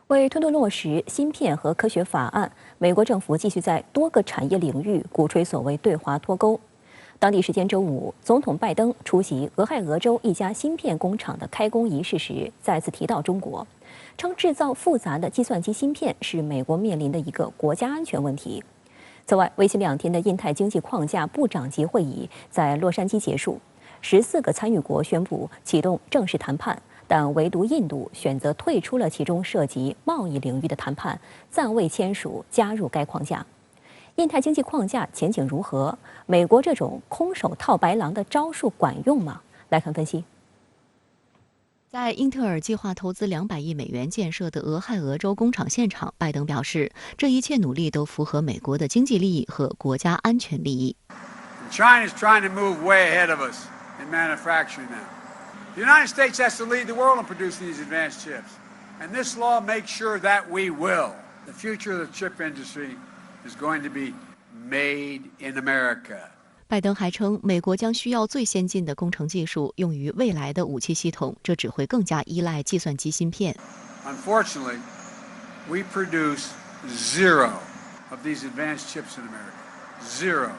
为推动落实芯片和科学法案，美国政府继续在多个产业领域鼓吹所谓对华脱钩。当地时间周五，总统拜登出席俄亥俄州一家芯片工厂的开工仪式时，再次提到中国，称制造复杂的计算机芯片是美国面临的一个国家安全问题。此外，为期2天的印太经济框架部长级会议在洛杉矶结束，14个参与国宣布启动正式谈判。但唯独印度选择退出了其中涉及贸易领域的谈判，暂未签署加入该框架。印太经济框架前景如何？美国这种空手套白狼的招数管用吗？来看分析。在英特尔计划投资200亿美元建设的俄亥俄州工厂现场，拜登表示，这一切努力都符合美国的经济利益和国家安全利益。China's trying to move way ahead of us in manufacturing now.The United States has to lead the world in producing these advanced chips, and this law makes sure that we will. The future of the chip industry is going to be made in America. 拜登还称，美国将需要最先进的工程技术用于未来的武器系统，这只会更加依赖计算机芯片。Unfortunately, we produce 0 of these advanced chips in America. 0.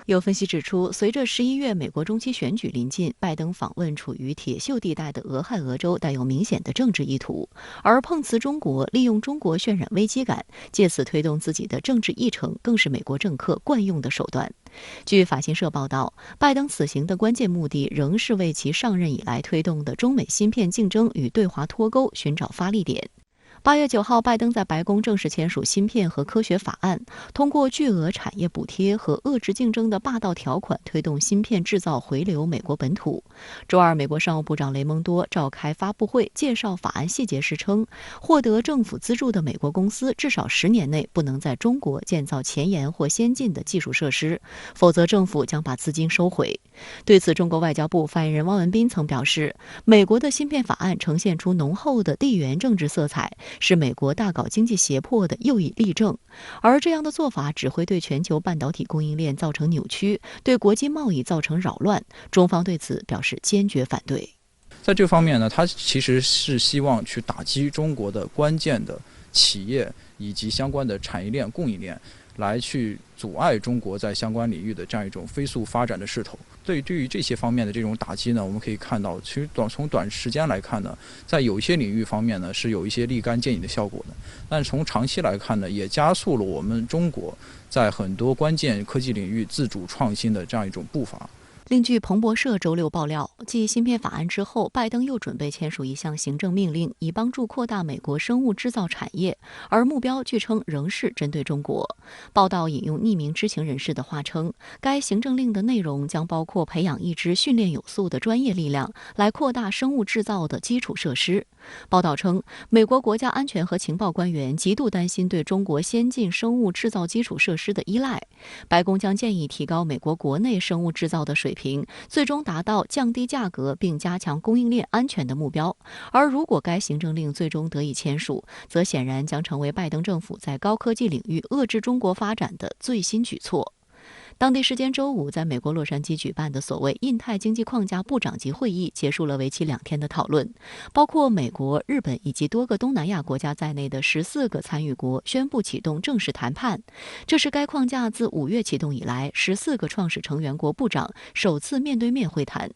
有分析指出，随着11月美国中期选举临近，拜登访问处于铁锈地带的俄亥俄州带有明显的政治意图，而碰瓷中国、利用中国渲染危机感，借此推动自己的政治议程，更是美国政客惯用的手段。据法新社报道，拜登此行的关键目的仍是为其上任以来推动的中美芯片竞争与对华脱钩寻找发力点。8月9号，拜登在白宫正式签署芯片和科学法案，通过巨额产业补贴和遏制竞争的霸道条款，推动芯片制造回流美国本土。周二，美国商务部长雷蒙多召开发布会，介绍法案细节时称，获得政府资助的美国公司至少10年内不能在中国建造前沿或先进的技术设施，否则政府将把资金收回。对此，中国外交部发言人汪文斌曾表示，美国的芯片法案呈现出浓厚的地缘政治色彩，是美国大搞经济胁迫的又一例证，而这样的做法只会对全球半导体供应链造成扭曲，对国际贸易造成扰乱。中方对此表示坚决反对。在这方面呢，他其实是希望去打击中国的关键的企业以及相关的产业链、供应链，来去阻碍中国在相关领域的这样一种飞速发展的势头。对于这些方面的这种打击呢，我们可以看到，其实从短时间来看呢，在有一些领域方面呢是有一些立竿见影的效果的，但是从长期来看呢，也加速了我们中国在很多关键科技领域自主创新的这样一种步伐。另据彭博社周六爆料，继芯片法案之后，拜登又准备签署一项行政命令，以帮助扩大美国生物制造产业，而目标据称仍是针对中国。报道引用匿名知情人士的话称，该行政令的内容将包括培养一支训练有素的专业力量，来扩大生物制造的基础设施。报道称，美国国家安全和情报官员极度担心对中国先进生物制造基础设施的依赖，白宫将建议提高美国国内生物制造的水平，最终达到降低价格并加强供应链安全的目标。而如果该行政令最终得以签署，则显然将成为拜登政府在高科技领域遏制中国发展的最新举措。当地时间周五，在美国洛杉矶举办的所谓印太经济框架部长级会议结束了为期2天的讨论，包括美国、日本以及多个东南亚国家在内的14个参与国宣布启动正式谈判。这是该框架自5月启动以来14个创始成员国部长首次面对面会谈。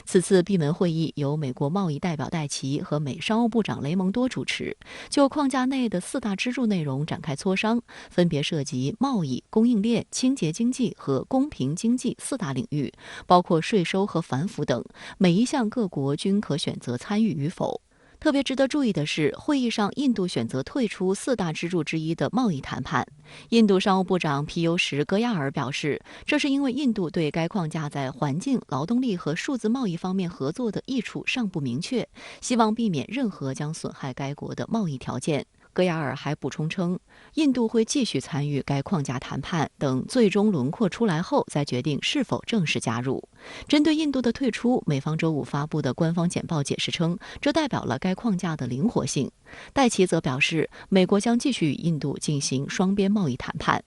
此次闭门会议由美国贸易代表戴奇和美商务部长雷蒙多主持，就框架内的4大支柱内容展开磋商，分别涉及贸易、供应链、清洁经济和公平经济4大领域，包括税收和反腐等，每一项各国均可选择参与与否。特别值得注意的是，会议上印度选择退出4大支柱之一的贸易谈判。印度商务部长皮尤什·戈亚尔表示，这是因为印度对该框架在环境、劳动力和数字贸易方面合作的益处尚不明确，希望避免任何将损害该国的贸易条件。戈亚尔还补充称，印度会继续参与该框架谈判，等最终轮廓出来后再决定是否正式加入。针对印度的退出，美方周五发布的官方简报解释称，这代表了该框架的灵活性。戴奇则表示，美国将继续与印度进行双边贸易谈判。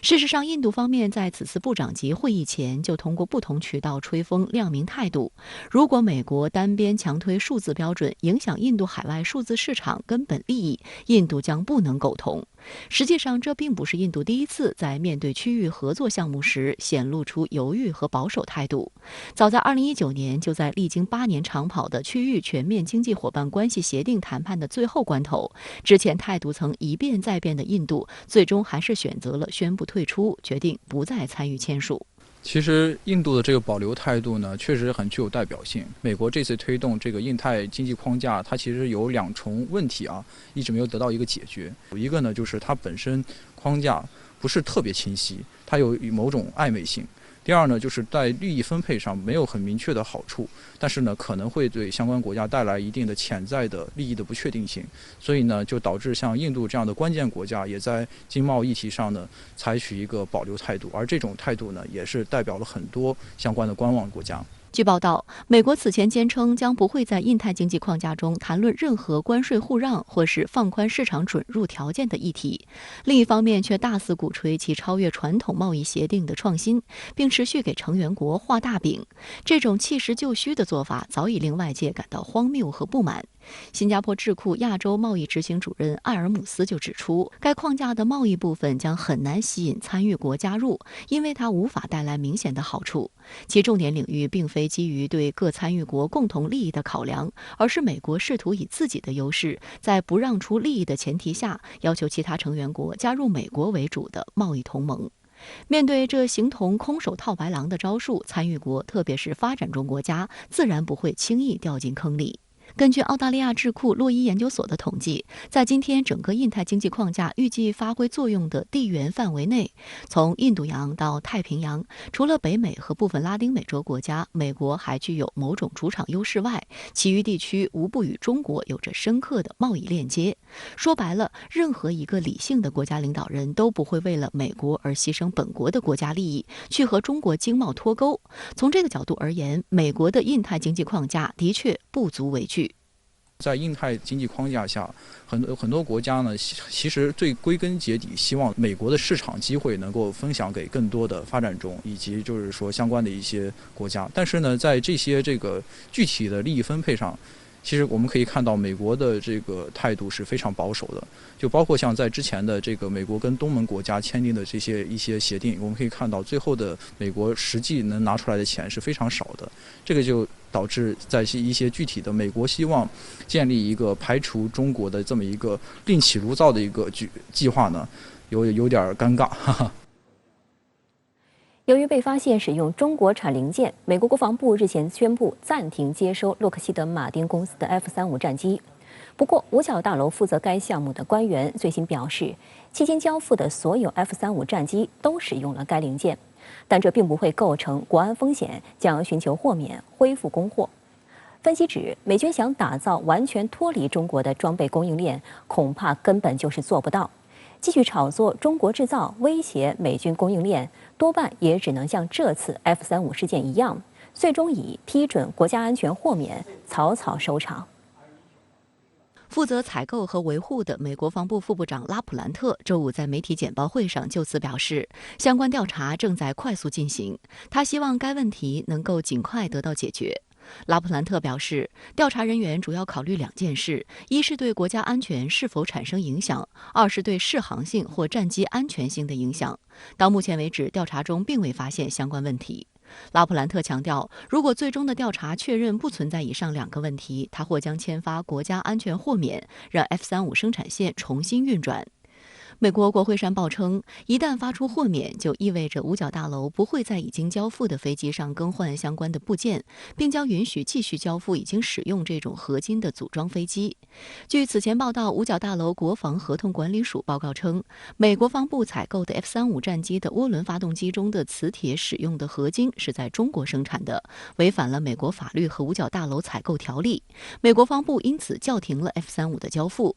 事实上，印度方面在此次部长级会议前就通过不同渠道吹风亮明态度，如果美国单边强推数字标准，影响印度海外数字市场根本利益，印度将不能苟同。实际上，这并不是印度第一次在面对区域合作项目时显露出犹豫和保守态度。早在2019年，就在历经8年长跑的区域全面经济伙伴关系协定谈判的最后关头，之前态度曾一变再变的印度，最终还是选择了宣布退出，决定不再参与签署。其实印度的这个保留态度呢，确实很具有代表性。美国这次推动这个印太经济框架，它其实有2重问题啊，一直没有得到一个解决。有一个呢，就是它本身框架不是特别清晰，它有某种暧昧性。第二呢，就是在利益分配上没有很明确的好处，但是呢，可能会对相关国家带来一定的潜在的利益的不确定性，所以呢，就导致像印度这样的关键国家也在经贸议题上呢采取一个保留态度，而这种态度呢，也是代表了很多相关的观望国家。据报道，美国此前坚称将不会在印太经济框架中谈论任何关税互让或是放宽市场准入条件的议题，另一方面却大肆鼓吹其超越传统贸易协定的创新，并持续给成员国画大饼。这种弃实就虚的做法早已令外界感到荒谬和不满。新加坡智库亚洲贸易执行主任艾尔姆斯就指出，该框架的贸易部分将很难吸引参与国加入，因为它无法带来明显的好处。其重点领域并非基于对各参与国共同利益的考量，而是美国试图以自己的优势，在不让出利益的前提下，要求其他成员国加入美国为主的贸易同盟。面对这形同空手套白狼的招数，参与国特别是发展中国家自然不会轻易掉进坑里。根据澳大利亚智库洛伊研究所的统计，在今天整个印太经济框架预计发挥作用的地缘范围内，从印度洋到太平洋，除了北美和部分拉丁美洲国家，美国还具有某种主场优势外，其余地区无不与中国有着深刻的贸易链接。说白了，任何一个理性的国家领导人都不会为了美国而牺牲本国的国家利益，去和中国经贸脱钩。从这个角度而言，美国的印太经济框架的确不足为惧。在印太经济框架下，很多国家呢，其实最归根结底希望美国的市场机会能够分享给更多的发展中以及就是说相关的一些国家。但是呢，在这些具体的利益分配上，其实我们可以看到美国的这个态度是非常保守的，就包括像在之前的这个美国跟东盟国家签订的一些协定，我们可以看到最后的美国实际能拿出来的钱是非常少的，这个就导致在一些具体的美国希望建立一个排除中国的这么一个另起炉灶的一个计划呢，有点尴尬。由于被发现使用中国产零件，美国国防部日前宣布暂停接收洛克希德马丁公司的 F-35战机。不过，五角大楼负责该项目的官员最新表示，期间交付的所有 F-35战机都使用了该零件，但这并不会构成国安风险，将寻求豁免，恢复供货。分析指，美军想打造完全脱离中国的装备供应链，恐怕根本就是做不到。继续炒作中国制造，威胁美军供应链，多半也只能像这次 F-35事件一样，最终以批准国家安全豁免草草收场。负责采购和维护的美国防部副部长拉普兰特周五在媒体简报会上就此表示，相关调查正在快速进行，他希望该问题能够尽快得到解决。拉普兰特表示，调查人员主要考虑2件事：一是对国家安全是否产生影响；2是对适航性或战机安全性的影响。到目前为止，调查中并未发现相关问题。拉普兰特强调，如果最终的调查确认不存在以上2个问题，他或将签发国家安全豁免，让 F-35生产线重新运转。美国国会山报称，一旦发出豁免，就意味着五角大楼不会在已经交付的飞机上更换相关的部件，并将允许继续交付已经使用这种合金的组装飞机。据此前报道，五角大楼国防合同管理署报告称，美国防部采购的 F-35战机的涡轮发动机中的磁铁使用的合金是在中国生产的，违反了美国法律和五角大楼采购条例。美国防部因此叫停了 F-35的交付。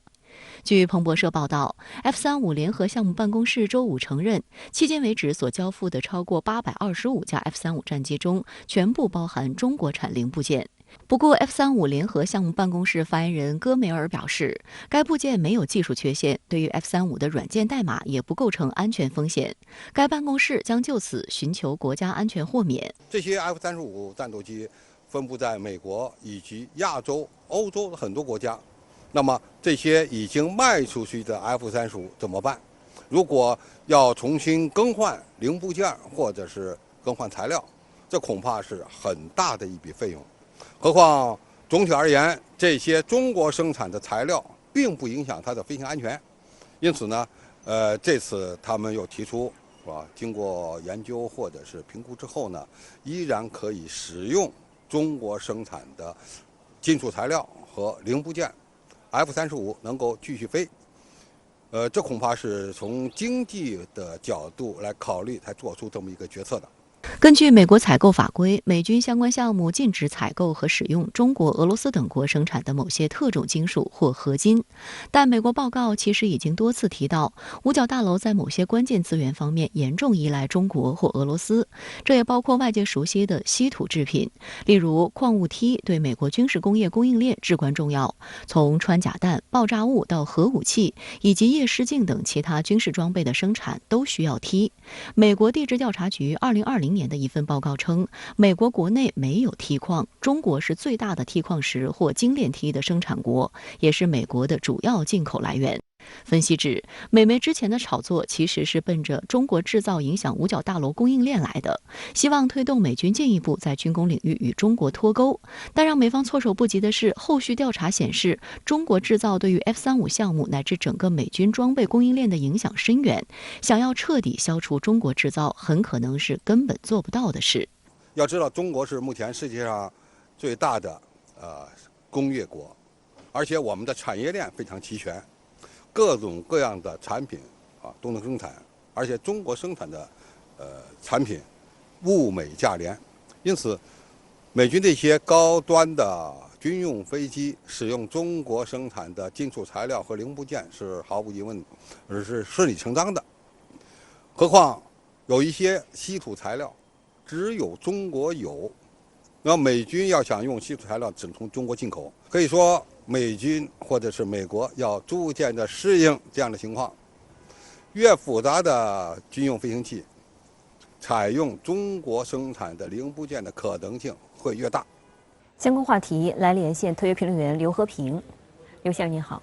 据彭博社报道 ，F-35联合项目办公室周五承认，迄今为止所交付的超过825架 F-35战机中，全部包含中国产零部件。不过 ，F-35联合项目办公室发言人戈梅尔表示，该部件没有技术缺陷，对于 F-35的软件代码也不构成安全风险。该办公室将就此寻求国家安全豁免。这些 F-35战斗机分布在美国以及亚洲、欧洲的很多国家。那么这些已经卖出去的 F-35怎么办？如果要重新更换零部件或者是更换材料，这恐怕是很大的一笔费用。何况总体而言，这些中国生产的材料并不影响它的飞行安全。因此呢，这次他们又提出，是吧？经过研究或者是评估之后呢，依然可以使用中国生产的金属材料和零部件。F-35能够继续飞，这恐怕是从经济的角度来考虑才做出这么一个决策的。根据美国采购法规，美军相关项目禁止采购和使用中国、俄罗斯等国生产的某些特种金属或合金。但美国报告其实已经多次提到，五角大楼在某些关键资源方面严重依赖中国或俄罗斯，这也包括外界熟悉的稀土制品，例如矿物梯对美国军事工业供应链至关重要，从穿甲弹、爆炸物到核武器以及夜视镜等其他军事装备的生产都需要梯。美国地质调查局2020年的一份报告称，美国国内没有梯矿，中国是最大的梯矿石或精炼梯的生产国，也是美国的主要进口来源。分析指，美媒之前的炒作其实是奔着中国制造影响五角大楼供应链来的，希望推动美军进一步在军工领域与中国脱钩。但让美方措手不及的是，后续调查显示，中国制造对于 F-35项目乃至整个美军装备供应链的影响深远，想要彻底消除中国制造，很可能是根本做不到的事。要知道，中国是目前世界上最大的工业国，而且我们的产业链非常齐全。各种各样的产品都能生产，而且中国生产的产品物美价廉，因此美军这些高端的军用飞机使用中国生产的金属材料和零部件是毫无疑问，而是顺理成章的。何况有一些稀土材料只有中国有，那美军要想用稀土材料只能从中国进口，可以说美军或者是美国要逐渐的适应这样的情况。越复杂的军用飞行器采用中国生产的零部件的可能性会越大。相关话题来连线特约评论员刘和平。刘先生您好。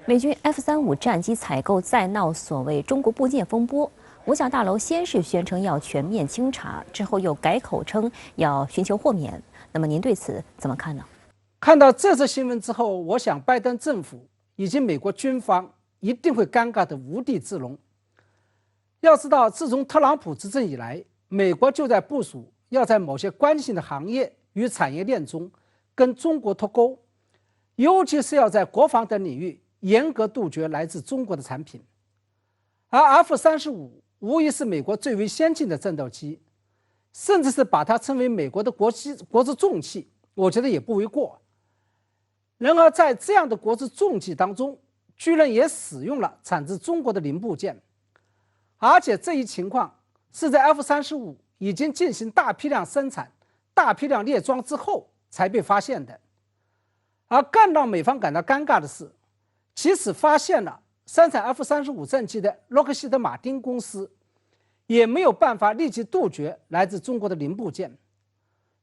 美军 F-35战机采购再闹所谓中国部件风波，五角大楼先是宣称要全面清查，之后又改口称要寻求豁免。那么您对此怎么看呢？看到这则新闻之后，我想拜登政府以及美国军方一定会尴尬得无地自容。要知道，自从特朗普执政以来，美国就在部署要在某些关键性的行业与产业链中跟中国脱钩，尤其是要在国防等领域严格杜绝来自中国的产品。而 F-35无疑是美国最为先进的战斗机，甚至是把它称为美国的国之重器，我觉得也不为过。然而在这样的国之重器当中，居然也使用了产自中国的零部件，而且这一情况是在 F-35已经进行大批量生产、大批量列装之后才被发现的。而更让美方感到尴尬的是，即使发现了生产 F-35战机的洛克希德马丁公司，也没有办法立即杜绝来自中国的零部件，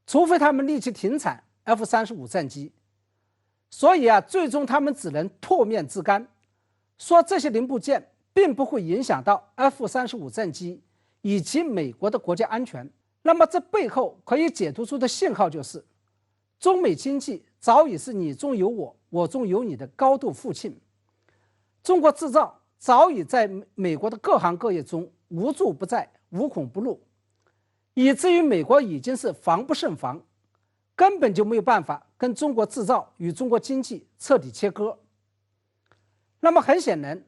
除非他们立即停产 F-35战机。所以最终他们只能唾面自干，说这些零部件并不会影响到 F-35战机以及美国的国家安全。那么这背后可以解读出的信号就是，中美经济早已是你中有我，我中有你的高度互信。中国制造早已在美国的各行各业中无处不在，无孔不入，以至于美国已经是防不胜防，根本就没有办法跟中国制造与中国经济彻底切割。那么很显然，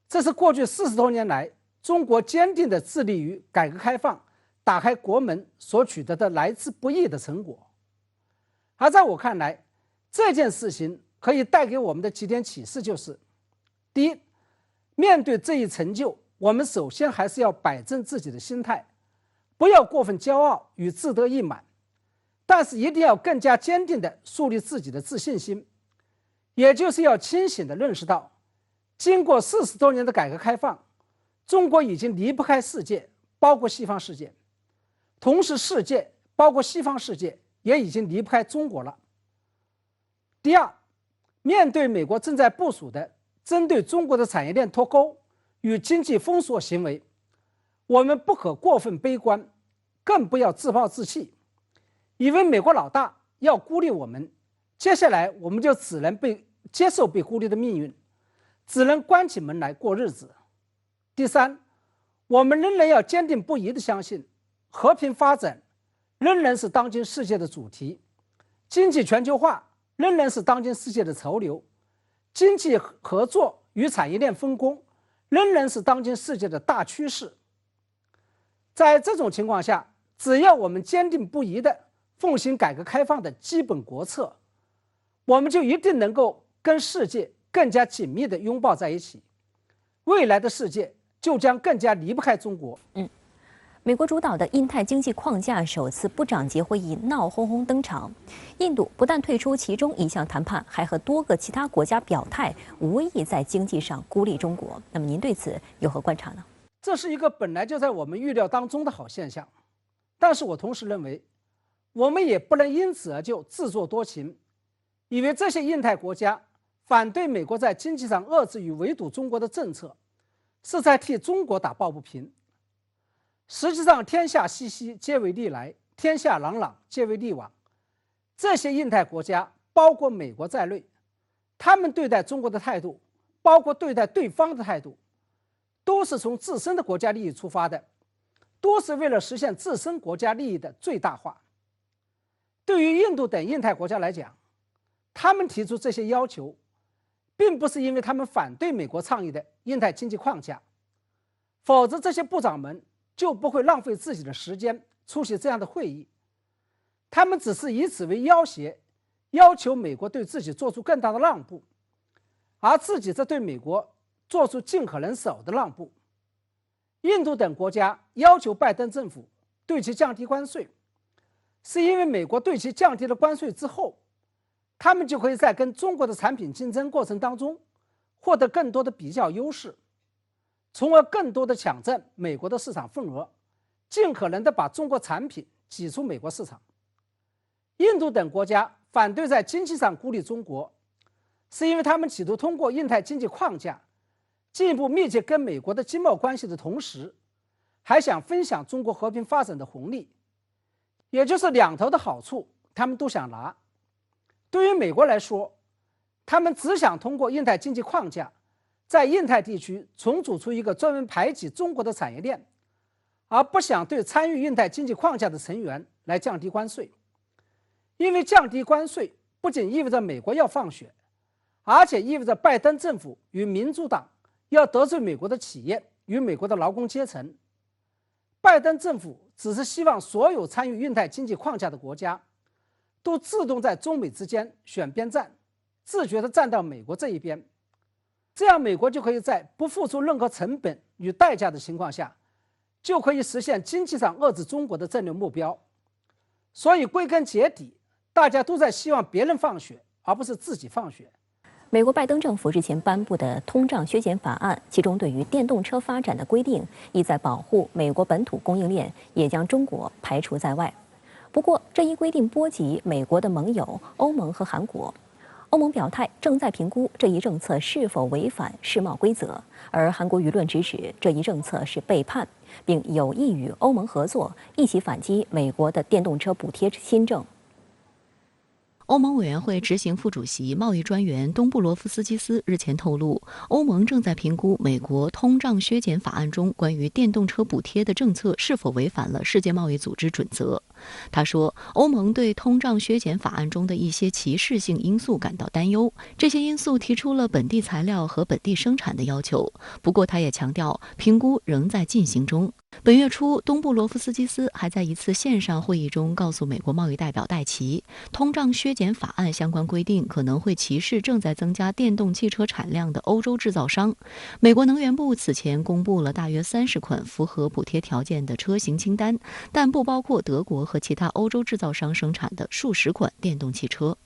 这是过去40多年来中国坚定地致力于改革开放、打开国门所取得的来之不易的成果。而在我看来，这件事情可以带给我们的几点启示就是：第一，面对这一成就，我们首先还是要摆正自己的心态，不要过分骄傲与自得意满。但是一定要更加坚定地树立自己的自信心，也就是要清醒地认识到，经过40多年的改革开放，中国已经离不开世界，包括西方世界，同时世界包括西方世界也已经离不开中国了。第二，面对美国正在部署的针对中国的产业链脱钩与经济封锁行为，我们不可过分悲观，更不要自暴自弃，以为美国老大要孤立我们，接下来我们就只能接受被孤立的命运，只能关起门来过日子。第三，我们仍然要坚定不移地相信，和平发展仍然是当今世界的主题，经济全球化仍然是当今世界的潮流，经济合作与产业链分工仍然是当今世界的大趋势。在这种情况下，只要我们坚定不移地奉行改革开放的基本国策，我们就一定能够跟世界更加紧密地拥抱在一起，未来的世界就将更加离不开中国。美国主导的印太经济框架首次部长级会议闹哄哄登场，印度不但退出其中一项谈判，还和多个其他国家表态，无意在经济上孤立中国。那么您对此有何观察呢？这是一个本来就在我们预料当中的好现象，但是我同时认为，我们也不能因此而就自作多情，以为这些印太国家反对美国在经济上遏制与围堵中国的政策，是在替中国打抱不平。实际上，天下熙熙，皆为利来；天下攘攘，皆为利往。这些印太国家，包括美国在内，他们对待中国的态度，包括对待对方的态度，都是从自身的国家利益出发的，都是为了实现自身国家利益的最大化。对于印度等印太国家来讲，他们提出这些要求，并不是因为他们反对美国倡议的印太经济框架，否则这些部长们就不会浪费自己的时间出席这样的会议。他们只是以此为要挟，要求美国对自己做出更大的让步，而自己则对美国做出尽可能少的让步。印度等国家要求拜登政府对其降低关税，是因为美国对其降低了关税之后，他们就可以在跟中国的产品竞争过程当中获得更多的比较优势，从而更多地抢占美国的市场份额，尽可能地把中国产品挤出美国市场。印度等国家反对在经济上孤立中国，是因为他们企图通过印太经济框架进一步密切跟美国的经贸关系的同时，还想分享中国和平发展的红利，也就是两头的好处他们都想拿。对于美国来说，他们只想通过印太经济框架在印太地区重组出一个专门排挤中国的产业链，而不想对参与印太经济框架的成员来降低关税。因为降低关税不仅意味着美国要放血，而且意味着拜登政府与民主党要得罪美国的企业与美国的劳工阶层。拜登政府只是希望所有参与印太经济框架的国家都自动在中美之间选边站，自觉地站到美国这一边，这样美国就可以在不付出任何成本与代价的情况下，就可以实现经济上遏制中国的战略目标。所以归根结底，大家都在希望别人放血，而不是自己放血。美国拜登政府日前颁布的通胀削减法案，其中对于电动车发展的规定，意在保护美国本土供应链，也将中国排除在外。不过，这一规定波及美国的盟友欧盟和韩国。欧盟表态正在评估这一政策是否违反世贸规则，而韩国舆论指指这一政策是背叛，并有意与欧盟合作，一起反击美国的电动车补贴新政。欧盟委员会执行副主席、贸易专员东布罗夫斯基斯日前透露，欧盟正在评估美国通胀削减法案中关于电动车补贴的政策是否违反了世界贸易组织准则。他说，欧盟对通胀削减法案中的一些歧视性因素感到担忧，这些因素提出了本地材料和本地生产的要求。不过，他也强调，评估仍在进行中。本月初，东部罗夫斯基斯还在一次线上会议中告诉美国贸易代表戴奇，通胀削减法案相关规定可能会歧视正在增加电动汽车产量的欧洲制造商。美国能源部此前公布了大约30款符合补贴条件的车型清单，但不包括德国和其他欧洲制造商生产的数十款电动汽车。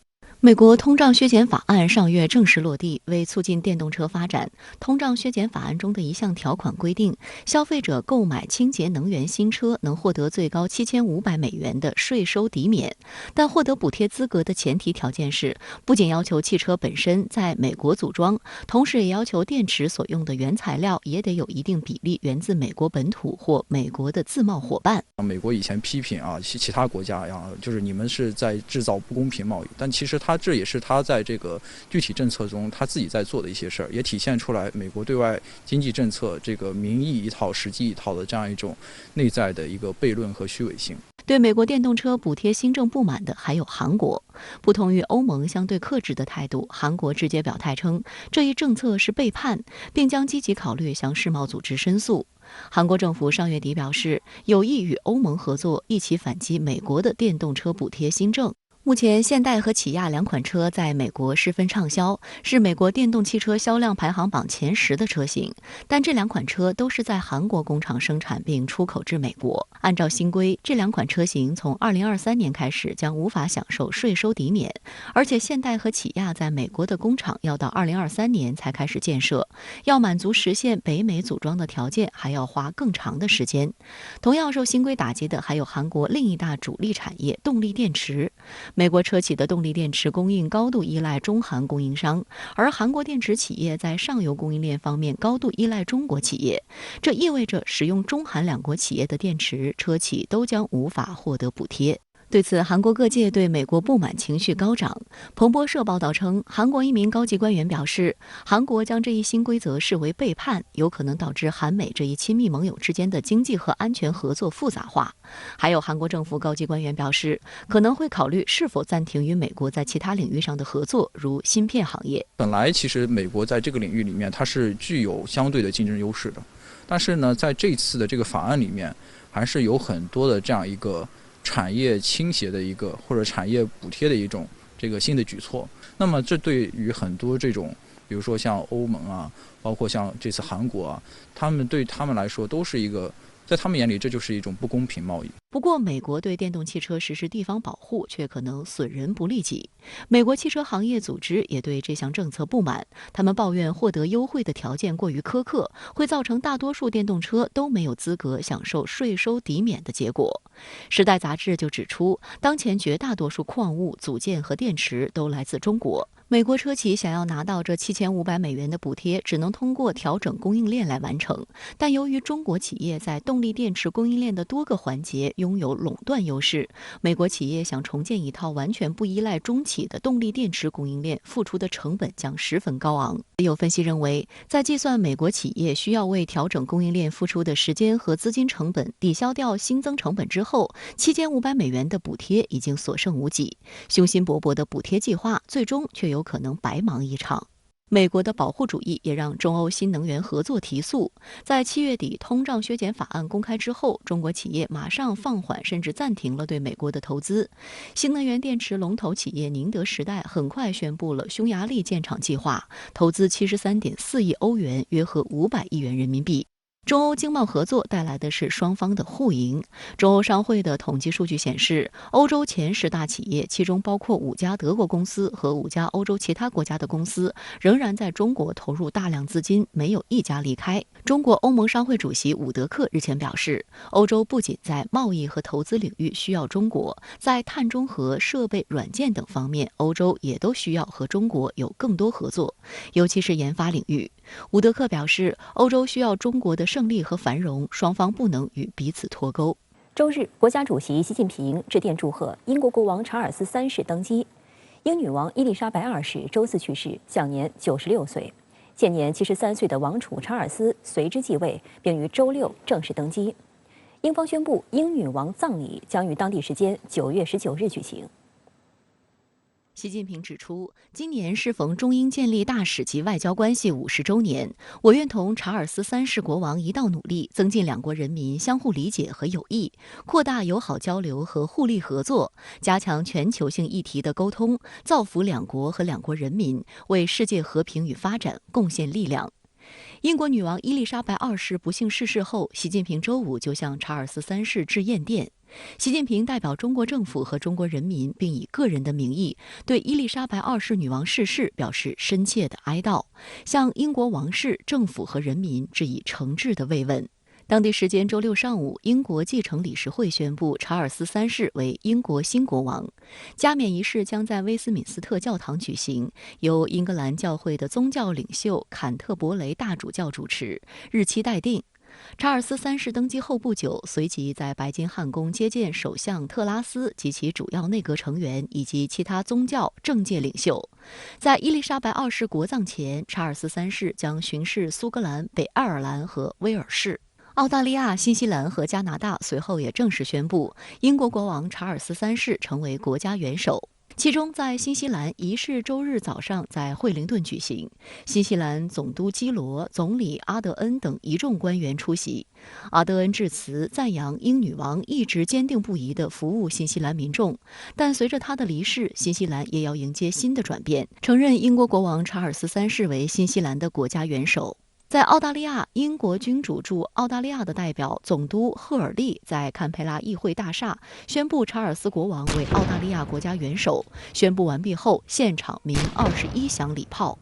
美国通胀削减法案上月正式落地，为促进电动车发展，通胀削减法案中的一项条款规定，消费者购买清洁能源新车能获得最高7500美元的税收抵免，但获得补贴资格的前提条件是，不仅要求汽车本身在美国组装，同时也要求电池所用的原材料也得有一定比例源自美国本土或美国的自贸伙伴。美国以前批评其他国家就是你们是在制造不公平贸易，但其实这也是他在这个具体政策中他自己在做的一些事儿，也体现出来美国对外经济政策这个名义一套实际一套的这样一种内在的一个悖论和虚伪性。对美国电动车补贴新政不满的还有韩国。不同于欧盟相对克制的态度，韩国直接表态称这一政策是背叛，并将积极考虑向世贸组织申诉。韩国政府上月底表示，有意与欧盟合作，一起反击美国的电动车补贴新政。目前，现代和起亚两款车在美国十分畅销，是美国电动汽车销量排行榜前10的车型。但这两款车都是在韩国工厂生产并出口至美国。按照新规，这两款车型从2023年开始将无法享受税收抵免，而且现代和起亚在美国的工厂要到2023年才开始建设，要满足实现北美组装的条件，还要花更长的时间。同样受新规打击的还有韩国另一大主力产业——动力电池。美国车企的动力电池供应高度依赖中韩供应商，而韩国电池企业在上游供应链方面高度依赖中国企业，这意味着使用中韩两国企业的电池，车企都将无法获得补贴。对此，韩国各界对美国不满情绪高涨。彭博社报道称，韩国一名高级官员表示，韩国将这一新规则视为背叛，有可能导致韩美这一亲密盟友之间的经济和安全合作复杂化。还有韩国政府高级官员表示，可能会考虑是否暂停与美国在其他领域上的合作，如芯片行业。本来其实美国在这个领域里面它是具有相对的竞争优势的，但是呢，在这次的这个法案里面，还是有很多的这样一个产业倾斜的一个或者产业补贴的一种这个新的举措。那么这对于很多这种比如说像欧盟包括像这次韩国对他们来说都是一个，在他们眼里这就是一种不公平贸易。不过，美国对电动汽车实施地方保护却可能损人不利己。美国汽车行业组织也对这项政策不满，他们抱怨获得优惠的条件过于苛刻，会造成大多数电动车都没有资格享受税收抵免的结果。时代杂志就指出，当前绝大多数矿物、组件和电池都来自中国。美国车企想要拿到这7500美元的补贴，只能通过调整供应链来完成。但由于中国企业在动力电池供应链的多个环节拥有垄断优势，美国企业想重建一套完全不依赖中企的动力电池供应链，付出的成本将十分高昂。有分析认为，在计算美国企业需要为调整供应链付出的时间和资金成本抵消掉新增成本之后，7500美元的补贴已经所剩无几。雄心勃勃的补贴计划最终却有可能白忙一场。美国的保护主义也让中欧新能源合作提速。在7月底通胀削减法案公开之后，中国企业马上放缓甚至暂停了对美国的投资。新能源电池龙头企业宁德时代很快宣布了匈牙利建厂计划，投资73.4亿欧元，约合500亿元人民币。中欧经贸合作带来的是双方的互赢。中欧商会的统计数据显示，欧洲前10大企业，其中包括5家德国公司和5家欧洲其他国家的公司，仍然在中国投入大量资金，没有一家离开。中国欧盟商会主席伍德克日前表示，欧洲不仅在贸易和投资领域需要中国，在碳中和、设备、软件等方面，欧洲也都需要和中国有更多合作，尤其是研发领域。伍德克表示，欧洲需要中国的胜利和繁荣，双方不能与彼此脱钩。周日，国家主席习近平致电祝贺英国国王查尔斯3世登基。英女王伊丽莎白2世周四去世，享年96岁。现年73岁的王储查尔斯随之继位，并于周六正式登基。英方宣布，英女王葬礼将于当地时间9月19日举行。习近平指出，今年适逢中英建立大使级外交关系50周年，我愿同查尔斯3世国王一道努力，增进两国人民相互理解和友谊，扩大友好交流和互利合作，加强全球性议题的沟通，造福两国和两国人民，为世界和平与发展贡献力量。英国女王伊丽莎白2世不幸逝世后，习近平周5就向查尔斯3世致唁电。习近平代表中国政府和中国人民，并以个人的名义对伊丽莎白2世女王逝世表示深切的哀悼，向英国王室、政府和人民致以诚挚的慰问。当地时间周6上午，英国继承理事会宣布查尔斯3世为英国新国王。加冕仪式将在威斯敏斯特教堂举行，由英格兰教会的宗教领袖坎特伯雷大主教主持，日期待定。查尔斯3世登基后不久，随即在白金汉宫接见首相特拉斯及其主要内阁成员以及其他宗教政界领袖。在伊丽莎白2世国葬前，查尔斯3世将巡视苏格兰、北爱尔兰和威尔士。澳大利亚、新西兰和加拿大随后也正式宣布，英国国王查尔斯3世成为国家元首。其中，在新西兰，仪式周日早上在惠灵顿举行，新西兰总督基罗、总理阿德恩等一众官员出席。阿德恩致辞赞扬英女王一直坚定不移地服务新西兰民众，但随着她的离世，新西兰也要迎接新的转变，承认英国国王查尔斯3世为新西兰的国家元首。在澳大利亚，英国君主驻澳大利亚的代表总督赫尔利在堪培拉议会大厦宣布查尔斯国王为澳大利亚国家元首。宣布完毕后，现场鸣21响礼炮。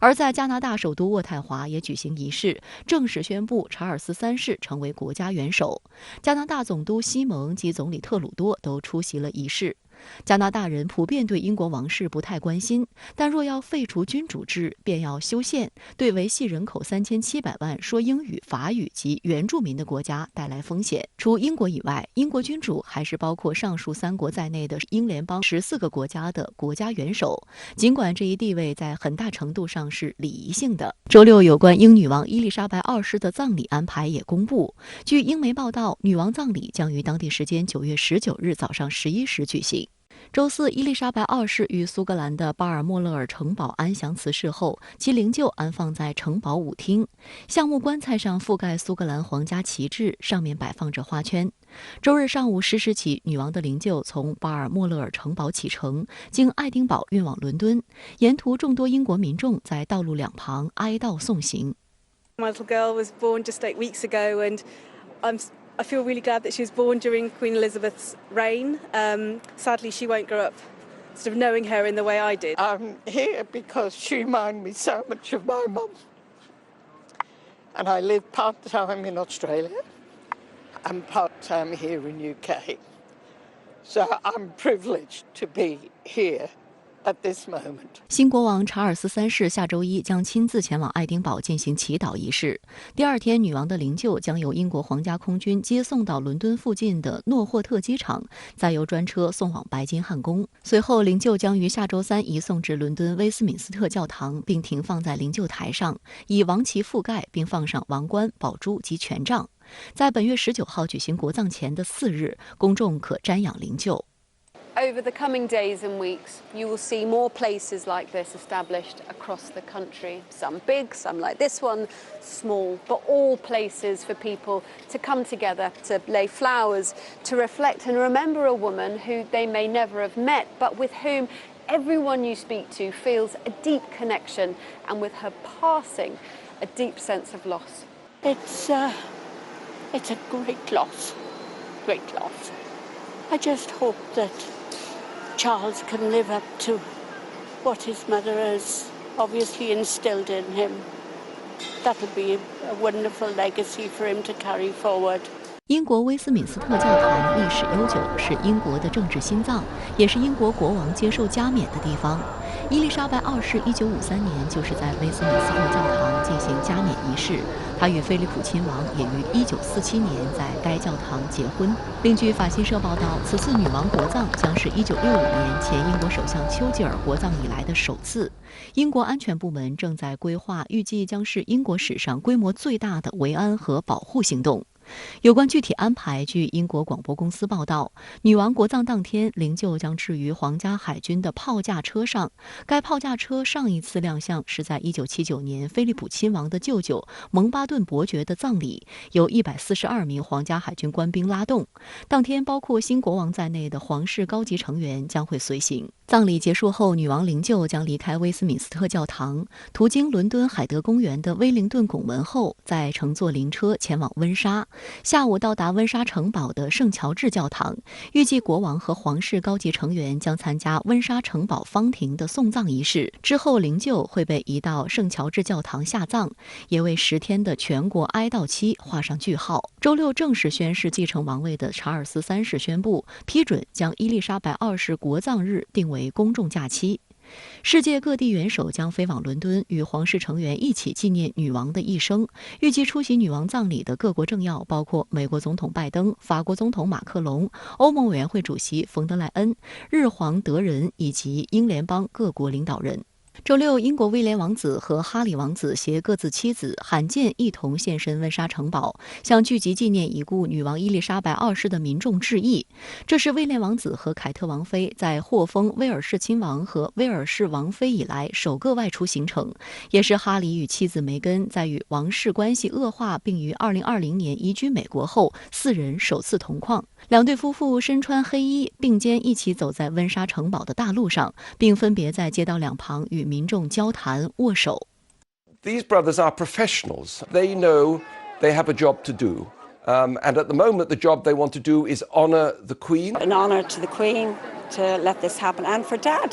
而在加拿大首都渥太华也举行仪式，正式宣布查尔斯3世成为国家元首。加拿大总督西蒙及总理特鲁多都出席了仪式。加拿大人普遍对英国王室不太关心，但若要废除君主制，便要修宪，对维系人口3700万说英语、法语及原住民的国家带来风险。除英国以外，英国君主还是包括上述3国在内的英联邦14个国家的国家元首，尽管这一地位在很大程度上是礼仪性的。周6有关英女王伊丽莎白2世的葬礼安排也公布。据英媒报道，女王葬礼将于当地时间9月19日早上11时举行。周4，伊丽莎白2世于苏格兰的巴尔莫勒尔城堡安详辞世后，其灵柩安放在城堡舞厅，橡木棺材上覆盖苏格兰皇家旗帜，上面摆放着花圈。周日上午10时起，女王的灵柩从巴尔莫勒尔城堡启程，经爱丁堡运往伦敦，沿途众多英国民众在道路两旁哀悼送行。My little girl was born just 8 weeks ago, and I feel really glad that she was born during Queen Elizabeth's reign. Sadly, she won't grow up sort of knowing her in the way I did. I'm here because she reminded me so much of my mum. And I live part-time in Australia and part-time here in UK. So I'm privileged to be here.At this moment. 新国王查尔斯3世下周1将亲自前往爱丁堡进行祈祷仪式。第二天，女王的灵柩将由英国皇家空军接送到伦敦附近的诺霍特机场，再由专车送往白金汉宫。随后，灵柩将于下周3移送至伦敦威斯敏斯特教堂，并停放在灵柩台上，以王旗覆盖，并放上王冠、宝珠及权杖。在本月19号举行国葬前的4日，公众可瞻仰灵柩。Over the coming days and weeks, you will see more places like this established across the country. Some big, some like this one, small, but all places for people to come together, to lay flowers, to reflect and remember a woman who they may never have met, but with whom everyone you speak to feels a deep connection, and with her passing, a deep sense of loss. It's a great loss, great loss. I just hope that Charles can live up to what his mother has obviously instilled in him. That'll be a wonderful legacy for him to carry forward. 英国威斯敏斯特教堂历史悠久，是英国的政治心脏，也是英国国王接受加冕的地方。伊丽莎白2世1953年就是在威斯敏斯特教堂进行加冕仪式，她与菲利普亲王也于1947年在该教堂结婚。另据法新社报道，此次女王国葬将是1965年前英国首相丘吉尔国葬以来的首次。英国安全部门正在规划，预计将是英国史上规模最大的维安和保护行动。有关具体安排，据英国广播公司报道，女王国葬当天，灵柩将置于皇家海军的炮架车上。该炮架车上一次亮相是在1979年菲利普亲王的舅舅蒙巴顿伯爵的葬礼，由142名皇家海军官兵拉动。当天，包括新国王在内的皇室高级成员将会随行。葬礼结束后，女王灵柩将离开威斯敏斯特教堂，途经伦敦海德公园的威灵顿拱门后，再乘坐灵车前往温莎，下午到达温莎城堡的圣乔治教堂。预计国王和皇室高级成员将参加温莎城堡方亭的送葬仪式，之后灵柩会被移到圣乔治教堂下葬，也为10天的全国哀悼期画上句号。周六正式宣誓继承王位的查尔斯3世宣布批准将伊丽莎白2世国葬日定为公众假期。世界各地元首将飞往伦敦，与皇室成员一起纪念女王的一生。预计出席女王葬礼的各国政要包括美国总统拜登、法国总统马克龙、欧盟委员会主席冯德莱恩、日皇德仁以及英联邦各国领导人。周六，英国威廉王子和哈里王子携各自妻子罕见一同现身温莎城堡，向聚集纪念已故女王伊丽莎白2世的民众致意。这是威廉王子和凯特王妃在获封威尔士亲王和威尔士王妃以来首个外出行程，也是哈里与妻子梅根在与王室关系恶化并于2020年移居美国后4人首次同框。两对夫妇身穿黑衣，并肩一起走在温莎城堡的大路上，并分别在街道两旁与民众交谈握手。 These brothers are professionals. They know they have a job to do. And at the moment, the job they want to do is honour the Queen. An honour to the Queen to let this happen, and for Dad.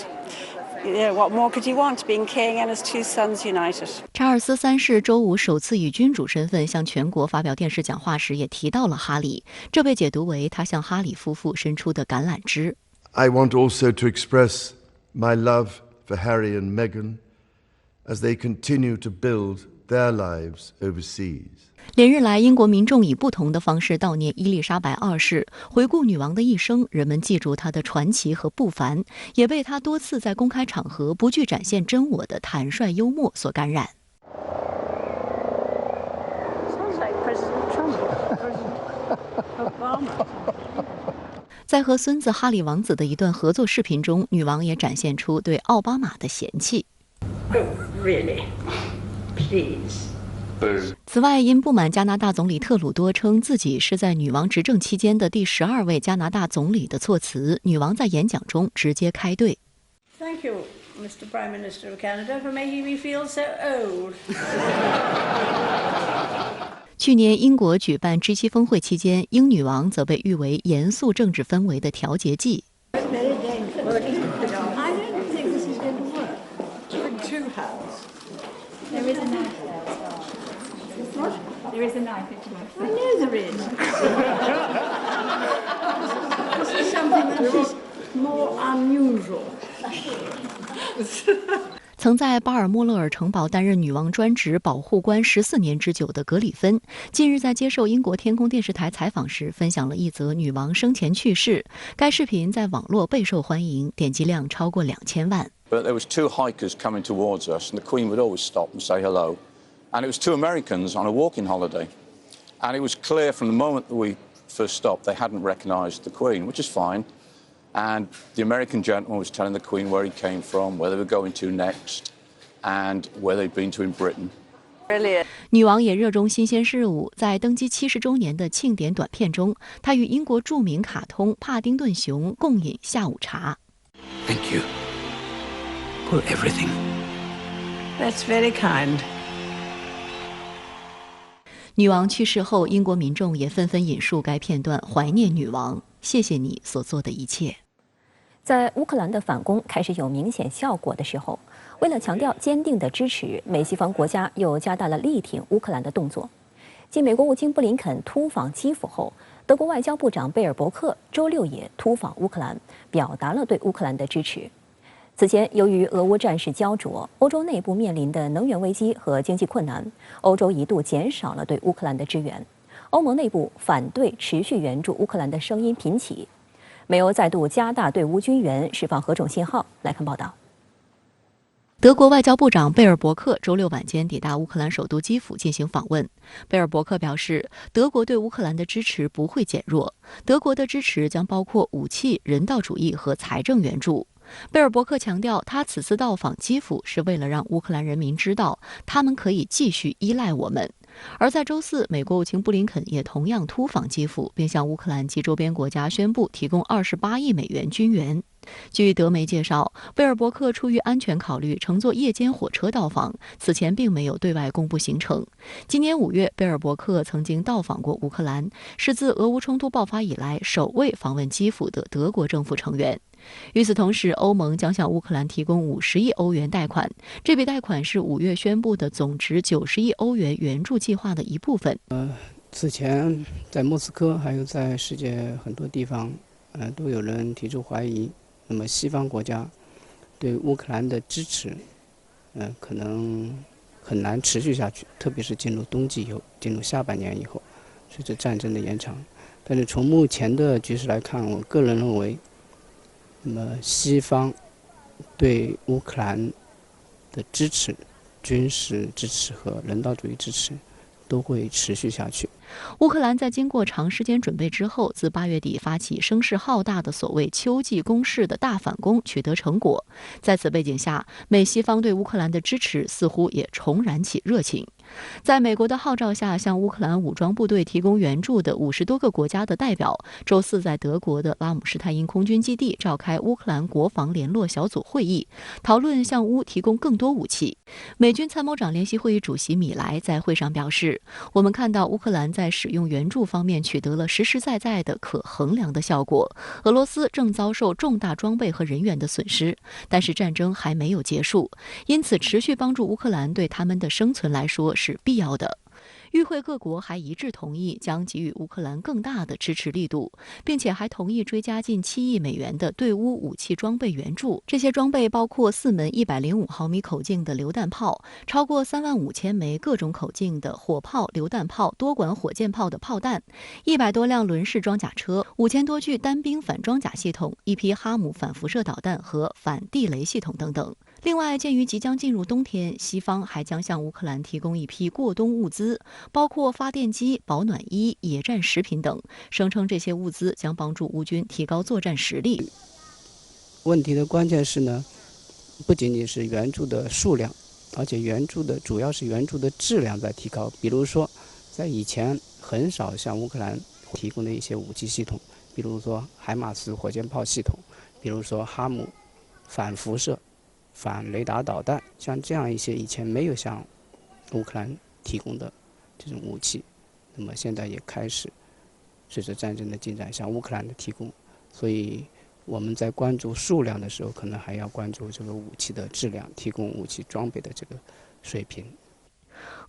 What more could you want, being king and his 2 sons united? 查尔斯3世周五首次以君主身份向全国发表电视讲话时，也提到了哈里，这被解读为他向哈里夫妇伸出的橄榄枝。I want also to express my love for Harry and Meghan as they continue to build their lives overseas. 连日来，英国民众以不同的方式悼念伊丽莎白2世，回顾女王的一生，人们记住她的传奇和不凡，也被她多次在公开场合不惧展现真我的坦率幽默所感染。在和孙子哈里王子的一段合作视频中，女王也展现出对奥巴马的嫌弃。Oh, really? Please. 此外，因不满加拿大总理特鲁多称自己是在女王执政期间的第12位加拿大总理的措辞，女王在演讲中直接开怼。Thank you, Mr. Prime Minister of Canada, for making me feel so old. 去年英国举办 G7 峰会期间，英女王则被誉为严肃政治氛围的调节剂。I don't think this is going to work. With 2 hands. There is a knife. What? There is a knife. I know there is. This is something that is more unusual. 曾在巴尔莫勒尔城堡担任女王专职保护官14年之久的格里芬，近日在接受英国天空电视台采访时，分享了一则女王生前去世。该视频在网络备受欢迎，点击量超过2000万。But there was 2 hikers coming towards us, and the Queen would always stop and say hello. And it was 2 Americans on a walking holiday. And it was clear from the moment that we first stopped, they hadn't recognised the Queen, which is fine. And the American gentleman was telling the Queen where he came from, where they were going to next, and where they'd been to in Britain. 女王也热衷新鲜事物，在登基70周年的庆典短片中，她与英国著名卡通帕丁顿熊共饮下午茶。Thank you for everything. That's very kind. 女王去世后，英国民众也纷纷引述该片段，怀念女王。谢谢你所做的一切。在乌克兰的反攻开始有明显效果的时候，为了强调坚定的支持，美西方国家又加大了力挺乌克兰的动作。继美国务卿布林肯突访基辅后，德国外交部长贝尔伯克周六也突访乌克兰，表达了对乌克兰的支持。此前，由于俄乌战事焦灼，欧洲内部面临的能源危机和经济困难，欧洲一度减少了对乌克兰的支援。欧盟内部反对持续援助乌克兰的声音频起，美欧再度加大对乌军援，释放何种信号？来看报道。德国外交部长贝尔伯克周六晚间抵达乌克兰首都基辅进行访问。贝尔伯克表示，德国对乌克兰的支持不会减弱，德国的支持将包括武器、人道主义和财政援助。贝尔伯克强调，他此次到访基辅是为了让乌克兰人民知道，他们可以继续依赖我们。而在周四，美国国务卿布林肯也同样突访基辅，并向乌克兰及周边国家宣布提供28亿美元军援。据德媒介绍，贝尔伯克出于安全考虑，乘坐夜间火车到访，此前并没有对外公布行程。今年5月，贝尔伯克曾经到访过乌克兰，是自俄乌冲突爆发以来首位访问基辅的德国政府成员。与此同时，欧盟将向乌克兰提供50亿欧元贷款，这笔贷款是5月宣布的总值90亿欧元援助计划的一部分。此前在莫斯科还有在世界很多地方，都有人提出怀疑，那么西方国家对乌克兰的支持，可能很难持续下去，特别是进入冬季以后，进入下半年以后，随着战争的延长。但是从目前的局势来看，我个人认为，那么西方对乌克兰的支持、军事支持和人道主义支持都会持续下去。乌克兰在经过长时间准备之后，自8月底发起声势浩大的所谓秋季攻势的大反攻取得成果。在此背景下，美西方对乌克兰的支持似乎也重燃起热情。在美国的号召下，向乌克兰武装部队提供援助的50多个国家的代表，周四在德国的拉姆施泰因空军基地召开乌克兰国防联络小组会议，讨论向乌提供更多武器。美军参谋长联席会议主席米莱在会上表示，我们看到乌克兰在使用援助方面取得了实实在在的可衡量的效果。俄罗斯正遭受重大装备和人员的损失，但是战争还没有结束，因此持续帮助乌克兰对他们的生存来说是必要的。与会各国还一致同意将给予乌克兰更大的支持力度，并且还同意追加近7亿美元的对乌武器装备援助。这些装备包括4门105毫米口径的榴弹炮，超过35000枚各种口径的火炮、榴弹炮、多管火箭炮的炮弹，100多辆轮式装甲车，5000多具单兵反装甲系统，1批哈姆反辐射导弹和反地雷系统等等。另外，鉴于即将进入冬天，西方还将向乌克兰提供一批过冬物资，包括发电机、保暖衣、野战食品等，声称这些物资将帮助乌军提高作战实力。问题的关键是呢，不仅仅是援助的数量，而且主要是援助的质量在提高。比如说，在以前很少向乌克兰提供的一些武器系统，比如说海马斯火箭炮系统，比如说哈姆反辐射、反雷达导弹，像这样一些以前没有向乌克兰提供的这种武器，那么现在也开始随着战争的进展向乌克兰的提供。所以我们在关注数量的时候，可能还要关注这个武器的质量，提供武器装备的这个水平。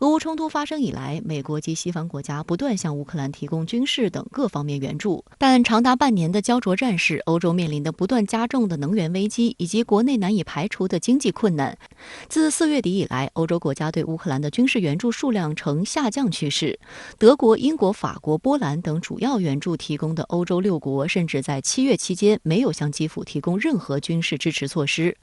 俄乌冲突发生以来，美国及西方国家不断向乌克兰提供军事等各方面援助，但长达半年的焦灼战事，欧洲面临的不断加重的能源危机以及国内难以排除的经济困难，自4月底以来，欧洲国家对乌克兰的军事援助数量呈下降趋势。德国、英国、法国、波兰等主要援助提供的欧洲6国，甚至在7月期间没有向基辅提供任何军事支持措施。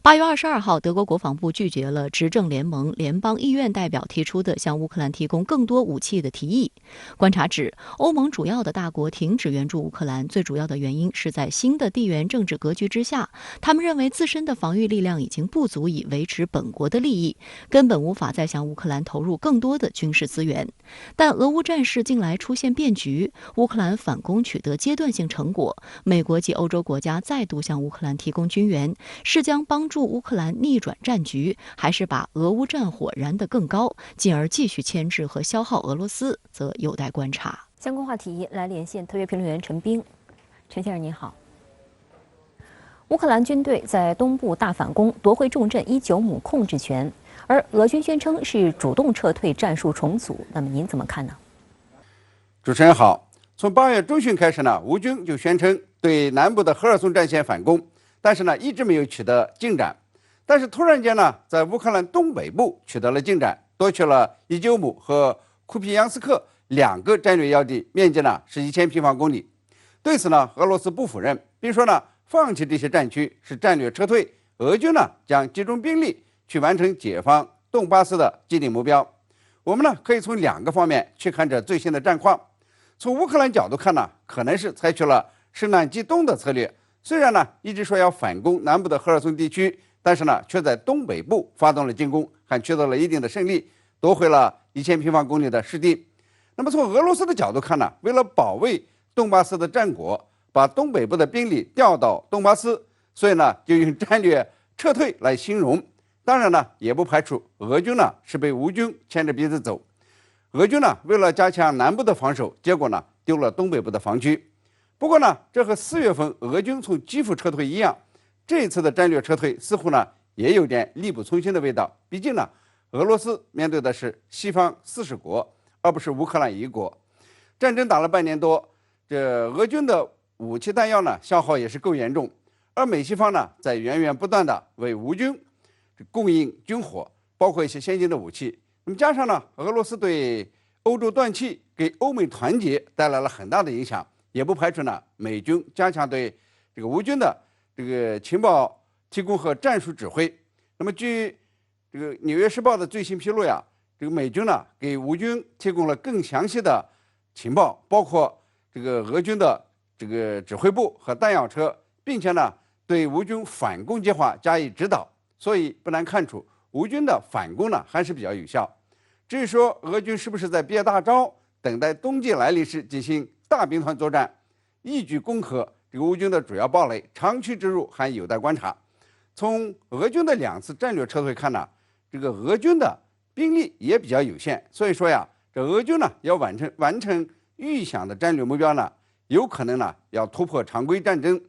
8月22号，德国国防部拒绝了执政联盟联邦议院代表提出的向乌克兰提供更多武器的提议。观察指，欧盟主要的大国停止援助乌克兰，最主要的原因是在新的地缘政治格局之下，他们认为自身的防御力量已经不足以维持本国的利益，根本无法再向乌克兰投入更多的军事资源。但俄乌战事近来出现变局，乌克兰反攻取得阶段性成果，美国及欧洲国家再度向乌克兰提供军援，是将帮助乌克兰逆转战局，还是把俄乌战火燃得更高，进而继续牵制和消耗俄罗斯，则有待观察。相关话题来连线特约评论员陈斌。陈先生您好。乌克兰军队在东部大反攻，夺回重镇伊久姆控制权，而俄军宣称是主动撤退，战术重组。那么您怎么看呢？主持人好。从8月中旬开始呢，乌军就宣称对南部的赫尔松战线反攻，但是呢一直没有取得进展。但是突然间呢，在乌克兰东北部取得了进展，夺取了伊久姆和库皮扬斯克2个战略要地，面积呢是1000平方公里。对此呢，俄罗斯不否认，并说呢，放弃这些战区是战略撤退，俄军呢将集中兵力去完成解放顿巴斯的既定目标。我们呢可以从2个方面去看这最新的战况。从乌克兰角度看呢，可能是采取了深南击东的策略，虽然呢一直说要反攻南部的赫尔松地区，但是呢却在东北部发动了进攻，还取得了一定的胜利，夺回了1000平方公里的失地。那么从俄罗斯的角度看呢，为了保卫顿巴斯的战果，把东北部的兵力调到顿巴斯，所以呢就用战略撤退来形容。当然呢，也不排除俄军呢是被乌军牵着鼻子走。俄军呢为了加强南部的防守，结果呢丢了东北部的防区。不过呢，这和4月份俄军从基辅撤退一样，这一次的战略撤退似乎呢也有点力不从心的味道。毕竟呢，俄罗斯面对的是西方40国，而不是乌克兰1国。战争打了半年多，这俄军的武器弹药呢消耗也是够严重，而美西方呢在源源不断的为乌军供应军火，包括一些先进的武器。那么加上呢，俄罗斯对欧洲断气，给欧美团结带来了很大的影响，也不排除呢美军加强对这个乌军的这个情报提供和战术指挥。那么据这个《纽约时报》的最新披露呀，这个美军呢给乌军提供了更详细的情报，包括这个俄军的这个指挥部和弹药车，并且呢对乌军反攻计划加以指导。所以不难看出，乌军的反攻呢还是比较有效。至于说俄军是不是在憋大招，等待冬季来临时进行大兵团作战，一举攻克这个乌军的主要堡垒，长驱直入，还有待观察。从俄军的2次战略撤退看呢，这个俄军的兵力也比较有限，所以说呀，这俄军呢要完成预想的战略目标呢，有可能呢要突破常规战争，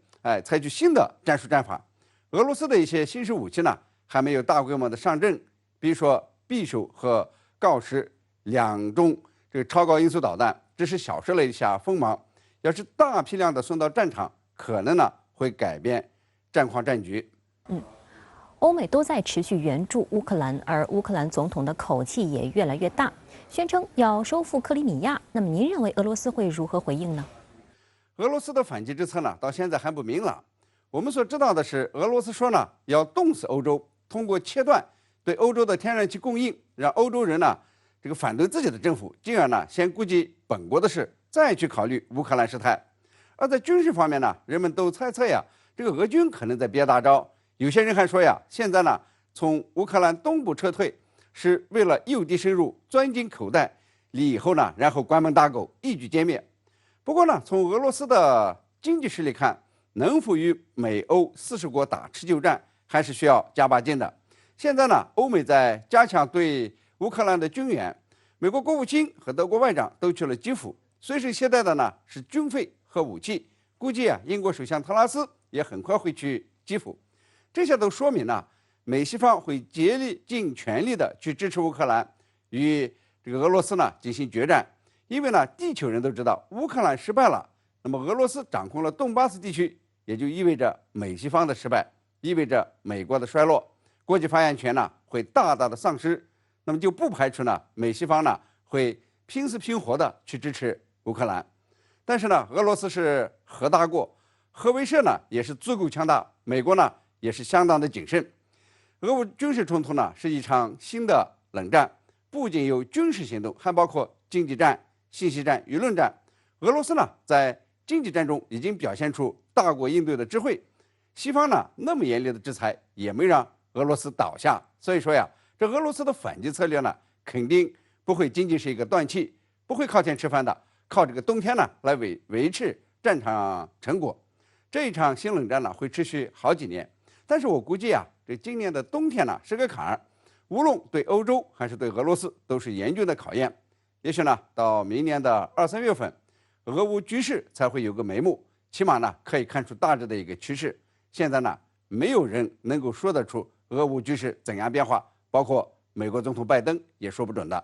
采取新的战术战法。俄罗斯的一些新式武器呢还没有大规模的上阵，比如说匕首和锆石2种这个超高音速导弹，只是小试了一下锋芒。要是大批量的送到战场，可能呢会改变战况战局。欧美都在持续援助乌克兰，而乌克兰总统的口气也越来越大，宣称要收复克里米亚。那么您认为俄罗斯会如何回应呢？俄罗斯的反击之策呢，到现在还不明朗。我们所知道的是，俄罗斯说呢要冻死欧洲，通过切断对欧洲的天然气供应，让欧洲人呢这个反对自己的政府，进而呢先顾及本国的事，再去考虑乌克兰事态。而在军事方面呢，人们都猜测呀，这个俄军可能在憋大招。有些人还说呀，现在呢从乌克兰东部撤退是为了诱敌深入，钻进口袋里以后呢，然后关门打狗，一举歼灭。不过呢，从俄罗斯的经济实力看，能否与美欧40国打持久战，还是需要加把劲的。现在呢，欧美在加强对乌克兰的军援，美国国务卿和德国外长都去了基辅，随身携带的呢是军费和武器。估计啊，英国首相特拉斯也很快会去基辅。这些都说明呢，美西方会竭尽全力的去支持乌克兰与这个俄罗斯呢进行决战。因为呢，地球人都知道，乌克兰失败了，那么俄罗斯掌控了顿巴斯地区，也就意味着美西方的失败，意味着美国的衰落，国际发言权呢会大大的丧失。那么就不排除呢，美西方呢会拼死拼活的去支持乌克兰。但是呢，俄罗斯是核大国，核威慑呢也是足够强大，美国呢也是相当的谨慎。俄乌军事冲突呢是一场新的冷战，不仅有军事行动，还包括经济战、信息战、舆论战。俄罗斯呢在经济战中已经表现出大国应对的智慧，西方呢那么严厉的制裁也没让俄罗斯倒下。所以说呀，这俄罗斯的反击策略呢，肯定不会仅仅是一个断气，不会靠天吃饭的，靠这个冬天呢来维持战场成果。这一场新冷战呢会持续好几年，但是我估计啊，这今年的冬天呢是个坎儿，无论对欧洲还是对俄罗斯都是严峻的考验。也许呢，到明年的2、3月份，俄乌局势才会有个眉目，起码呢可以看出大致的一个趋势。现在呢，没有人能够说得出俄乌局势怎样变化，包括美国总统拜登也说不准的。